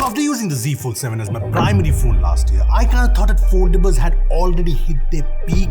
after using the Z Fold 7 as my primary phone last year, I kind of thought that foldables had already hit their peak,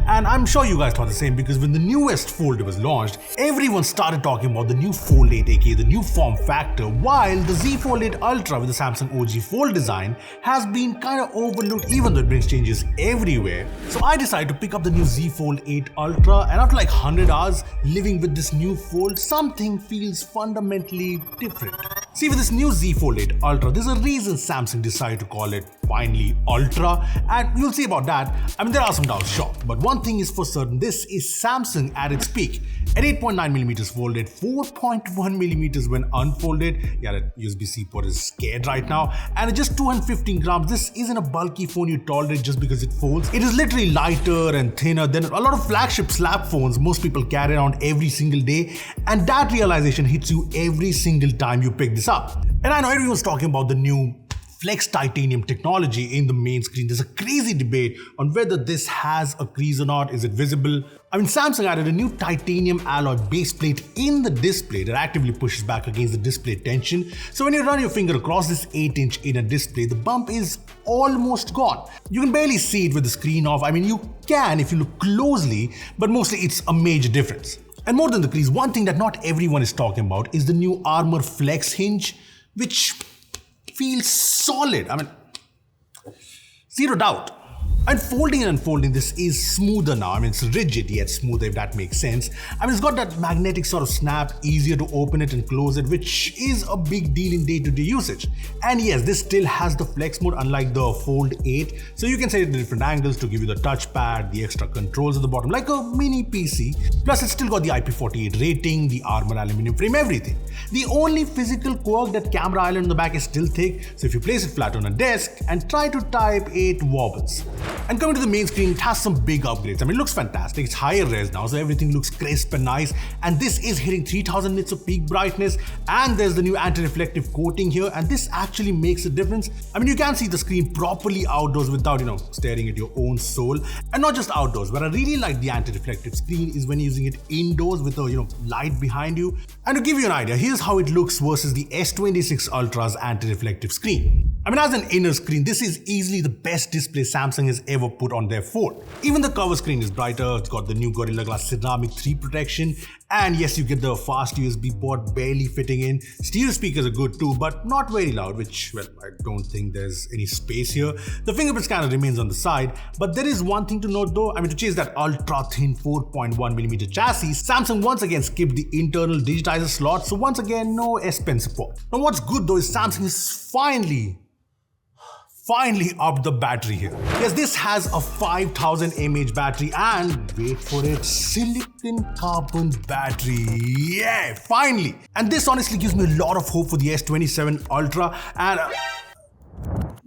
and I'm sure you guys thought the same because when the newest folder was launched, everyone started talking about the new Fold8 aka the new form factor, while the Z Fold8 Ultra with the Samsung OG Fold design has been kind of overlooked even though it brings changes everywhere. So I decided to pick up the new Z Fold8 Ultra, and after like 100 hours living with this new fold, something feels fundamentally different. See, with this new Z Fold8 Ultra, there's a reason Samsung decided to call it finally Ultra, and we'll see about that. I mean, there are some doubts, sure, but one thing is for certain, this is Samsung at its peak. At 8.9mm folded, 4.1mm when unfolded. Yeah, that USB-C port is scared right now. And at just 215 grams, this isn't a bulky phone you tolerate just because it folds. It is literally lighter and thinner than a lot of flagship slab phones most people carry around every single day, and that realization hits you every single time you pick this up. And I know everyone's talking about the new Flex titanium technology in the main screen. There's a crazy debate on whether this has a crease or not. Is it visible? I mean, Samsung added a new titanium alloy base plate in the display that actively pushes back against the display tension. So when you run your finger across this 8-inch inner display, the bump is almost gone. You can barely see it with the screen off. I mean, you can if you look closely, but mostly it's a major difference. And more than the crease, one thing that not everyone is talking about is the new Armor Flex hinge, which feels solid. I mean, zero doubt. And folding and unfolding, this is smoother now. I mean, it's rigid yet smoother, if that makes sense. I mean, it's got that magnetic sort of snap, easier to open it and close it, which is a big deal in day-to-day usage. And yes, this still has the flex mode unlike the Fold 8, so you can set it in different angles to give you the touchpad, the extra controls at the bottom, like a mini PC. Plus, it's still got the IP48 rating, the Armor aluminum frame, everything. The only physical quirk, that camera island in the back, is still thick, so if you place it flat on a desk and try to type, it wobbles. And coming to the main screen, it has some big upgrades. I mean, it looks fantastic. It's higher res now, so everything looks crisp and nice. And this is hitting 3000 nits of peak brightness. And there's the new anti-reflective coating here, and this actually makes a difference. I mean, you can see the screen properly outdoors without, staring at your own soul. And not just outdoors. Where I really like the anti-reflective screen is when using it indoors with a, light behind you. And to give you an idea, here's how it looks versus the S26 Ultra's anti-reflective screen. I mean, as an inner screen, this is easily the best display Samsung has ever put on their phone. Even the cover screen is brighter, it's got the new Gorilla Glass Ceramic 3 protection, and yes, you get the fast USB port barely fitting in. Stereo speakers are good too, but not very loud, which, well, I don't think there's any space here. The fingerprint scanner remains on the side, but there is one thing to note though. I mean, to chase that ultra-thin 4.1mm chassis, Samsung once again skipped the internal digitizer slot, so once again, no S Pen support. Now what's good though is Samsung is finally upped the battery here. Yes, this has a 5000 mAh battery and, wait for it, silicon carbon battery. Yeah, finally! And this honestly gives me a lot of hope for the S27 Ultra, and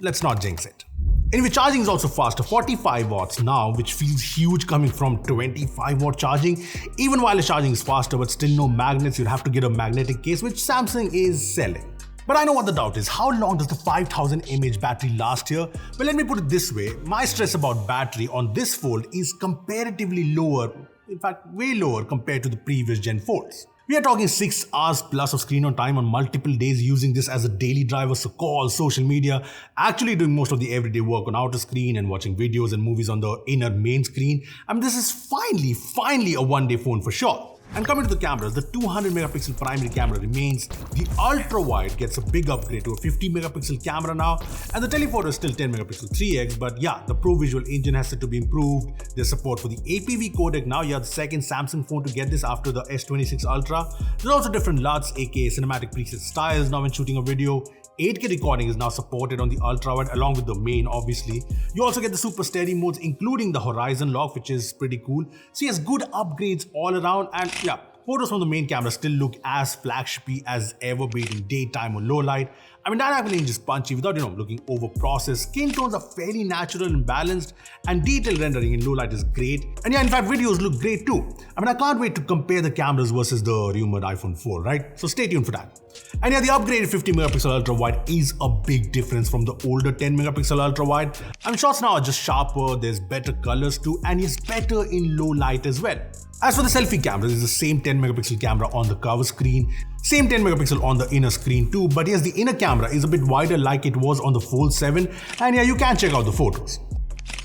let's not jinx it. Anyway, charging is also faster, 45 watts now, which feels huge coming from 25 watt charging. Even wireless charging is faster, but still no magnets. You'd have to get a magnetic case, which Samsung is selling. But I know what the doubt is. How long does the 5000 mAh battery last here? Well, let me put it this way. My stress about battery on this fold is comparatively lower, in fact, way lower compared to the previous gen folds. We are talking 6 hours plus of screen on time on multiple days using this as a daily driver, so calls, social media, actually doing most of the everyday work on outer screen and watching videos and movies on the inner main screen. I mean, this is finally a one-day phone for sure. And coming to the cameras, the 200 megapixel primary camera remains, the ultra wide gets a big upgrade to a 50 megapixel camera now, and the telephoto is still 10 megapixel 3x, but yeah, the Pro Visual engine has to be improved. There's support for the APV codec now. You're the second Samsung phone to get this after the S26 Ultra. There's also different LUTs, aka cinematic preset styles now when shooting a video. 8K recording is now supported on the ultra wide along with the main, obviously. You also get the super steady modes, including the horizon lock, which is pretty cool. So yes, good upgrades all around, and yeah, photos from the main camera still look as flagshipy as ever, be it in daytime or low light. I mean, dynamic range is punchy without, looking over-processed. Skin tones are fairly natural and balanced, and detail rendering in low light is great. And yeah, in fact, videos look great too. I mean, I can't wait to compare the cameras versus the rumored iPhone 4, right? So stay tuned for that. And yeah, the upgraded 50 megapixel ultra wide is a big difference from the older 10 megapixel ultra wide. I mean, shots now are just sharper, there's better colors too, and it's better in low light as well. As for the selfie camera, it's the same 10 megapixel camera on the cover screen, same 10 megapixel on the inner screen too, but yes, the inner camera is a bit wider like it was on the Fold 7, and yeah, you can check out the photos.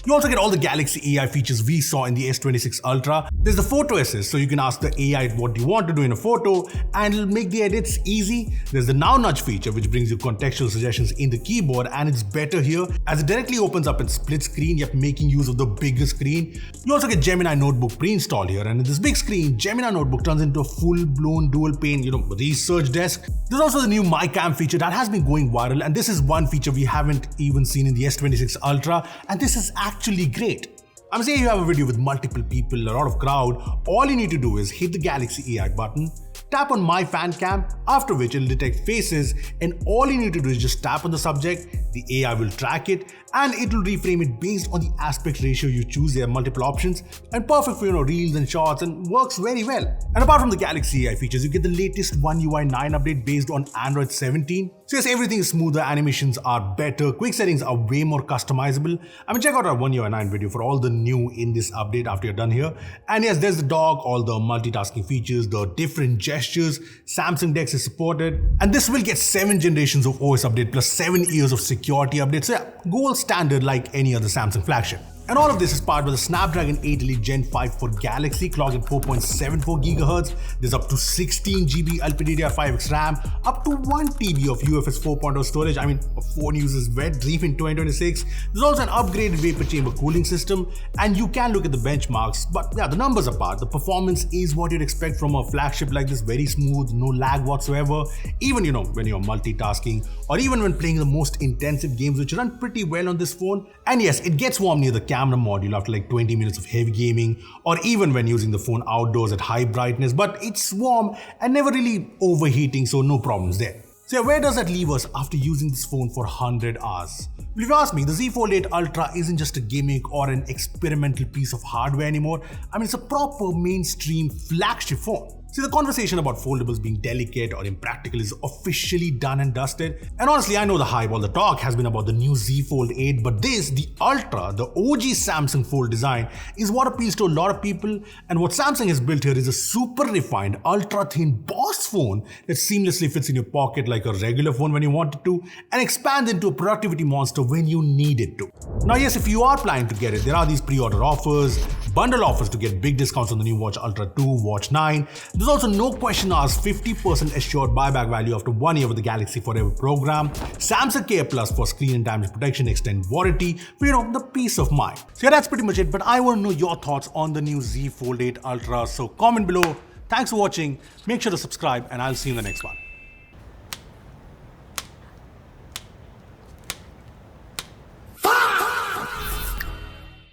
You also get all the Galaxy AI features we saw in the S26 Ultra. There's the photo assist, so you can ask the AI what you want to do in a photo and it'll make the edits easy. There's the now nudge feature which brings you contextual suggestions in the keyboard, and it's better here as it directly opens up in split screen, yet making use of the bigger screen. You also get Gemini Notebook pre-installed here, and in this big screen, Gemini Notebook turns into a full-blown dual pane, research desk. There's also the new My Cam feature that has been going viral, and this is one feature we haven't even seen in the S26 Ultra, and this is actually great. I'm saying you have a video with multiple people, a lot of crowd, all you need to do is hit the Galaxy AI button, tap on My Fan Cam, after which it'll detect faces, and all you need to do is just tap on the subject, the AI will track it, and it will reframe it based on the aspect ratio you choose. There are multiple options, and perfect for reels and shots, and works very well. And apart from the Galaxy AI features, you get the latest One UI 9 update based on Android 17. So yes, everything is smoother, animations are better, quick settings are way more customizable. Check out our One UI 9 video for all the new in this update after you're done here. And yes, there's the dock, all the multitasking features, the different gestures, Samsung Dex is supported, and this will get 7 generations of OS update plus 7 years of security updates. So yeah, gold standard like any other Samsung flagship. And all of this is powered by the Snapdragon 8 Elite Gen 5 for Galaxy, clocked at 4.74 GHz. There's up to 16 GB LPDDR5X RAM, up to 1 TB of UFS 4.0 storage. A phone uses wet dream in 2026. There's also an upgraded vapor chamber cooling system, and you can look at the benchmarks. But yeah, the numbers apart, the performance is what you'd expect from a flagship like this, very smooth, no lag whatsoever. Even when you're multitasking, or even when playing the most intensive games, which run pretty well on this phone. And yes, it gets warm near the camera module after like 20 minutes of heavy gaming, or even when using the phone outdoors at high brightness, but it's warm and never really overheating, so no problems there. So yeah, where does that leave us after using this phone for 100 hours? Well, if you ask me, the Z Fold8 Ultra isn't just a gimmick or an experimental piece of hardware anymore. It's a proper mainstream flagship phone. See, the conversation about foldables being delicate or impractical is officially done and dusted. And honestly, I know the hype, all the talk has been about the new Z Fold 8, but this, the Ultra, the OG Samsung Fold design, is what appeals to a lot of people. And what Samsung has built here is a super refined, ultra-thin boss phone that seamlessly fits in your pocket like a regular phone when you want it to, and expands into a productivity monster when you need it to. Now yes, if you are planning to get it, there are these pre-order offers, bundle offers to get big discounts on the new Watch Ultra 2, Watch 9. There's also no question asked 50% assured buyback value after 1 year with the Galaxy Forever program, Samsung Care Plus for screen and damage protection, extended warranty, for the peace of mind. So yeah, that's pretty much it, but I want to know your thoughts on the new Z Fold 8 Ultra, so comment below. Thanks for watching, make sure to subscribe, and I'll see you in the next one.